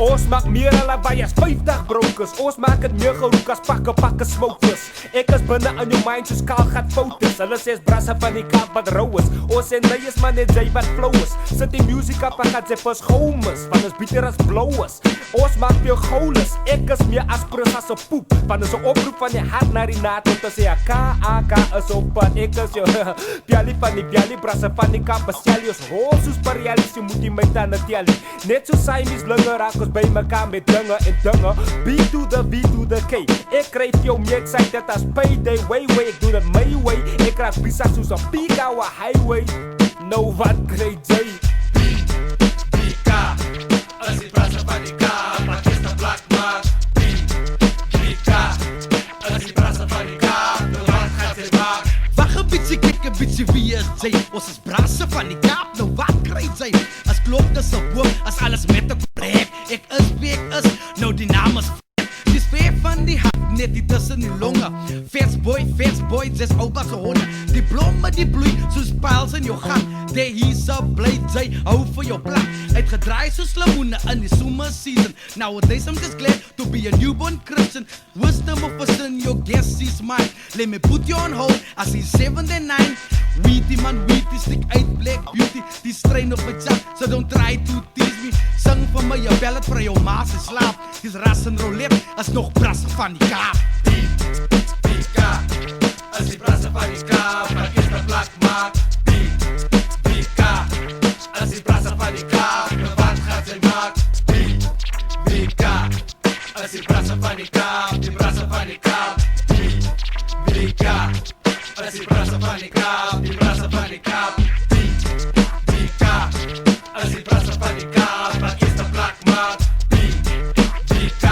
Ons maak meer lawaai as 50 brokers. Ons maak het meer geroek as pakke smokers. Ek is binne in jou mind soos kaal gat foutes. Hulle sê brasse van die kamp wat rou is. Ons sê nee is maar net jy wat flow is. Sit die music op en gaat sê pas gomes. Van is bitter as blauw is. Ons maak veel goles. Ek is meer as prins as 'n poep. Van is 'n oproep van die hart naar die naad. Om te sê AK is op pad. Ek is jou piali van die piali. Brasse van die kamp bestiali. Ons rol soos parialis. Je moet die met aan het tiali. Net so Siamese linge raak ons by mekaar met dinge en dinge. B to the K. Ek krijg jou meer excited as payday. Way, ek doe het my way. Ek raak bizar soos 'n Pigawa highway. Nou wat krijg jy? BK, as die brasse van die kaap, maar is dat black mark. BK, as die brasse van die kaap, nou wat gaat jy maak? Wacht een beetje, kijk een beetje wie is jy. Ons is brasse van die kaap, nou wat krijg jy? As klop is een boom, as alles met een plek. Ek is wie ek is, nou die naam is die sfeer van die hart, net die tussen die longen. Vers boy, zes oude honden. Die blomme die bloei, soos pijls in jou gang. Die hierse bly jy, hou vir jou plan. Uitgedraai soos lemoene in die summer season. Nowadays I'm just glad to be a newborn Christian. Wisdom of us in your guess is mine. Let me put you on hold, as in 79. Weedy man, weedy, stick uit black beauty. Die strain op my chat, so don't try to tease me. Sing vir my, jy bel het vir jou maas en slaap. Dis ras en roulette, as nog brasse van die kaap. BK, as die brasse van die kaap, maar is dat black mark. BK, as die brasse van die kaap, nou wat gaat jy maak? BK, as die brasse van die kaap, die brasse van die kaap. BK, as die brasse van die kaap, die brasse van die kaap. BK, as die brasse van die kaap, maar is dat black mark. BK,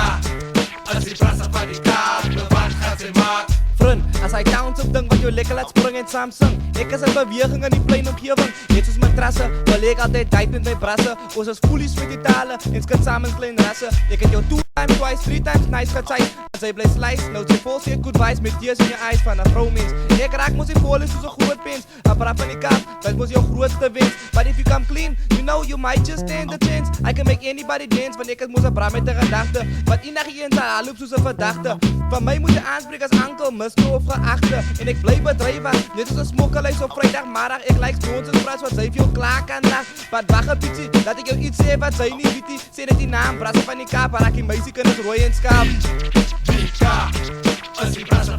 as die brasse van die kaap, nou wat gaat jy maak? Vriend, as hy downs op ding wat jou lekker laat spring en saam sing. Ek is in beweging in die plein omgewing. Net soos matrasse, wil ek altyd tyd met my brasse. Ons is foolies met die tale en skit saam in klein rasse. Ek het jou 2 times, twice, 3 times nice getijd. As hy bly slice, nou sy vol sê good vibes met tears in jou eyes van 'n vroumens. Ek raak mos die vol is soos 'n groot pens. Een brap in die kaap, dat mos jou grootste wens. But if you come clean, you know you might just stand a chance. I can make anybody dance, want ek het mos 'n brap met 'n gedachte. Wat enigeen sal haloop soos 'n verdachte. Van my moet jy aanspreek as ankel, mister of geachte. En ek bly bedryven, net soos 'n smokkelhuis op Vrydagmiddag. Ek like stones en praat wat sy vir jou klaar kan lag. Wat wag 'n bietjie, dat ek jou iets sê wat sy nie weet nie. Sê dit die naam, brasse van die kaap, raak die meisie kinders rooi en skaap. BK, as die brasse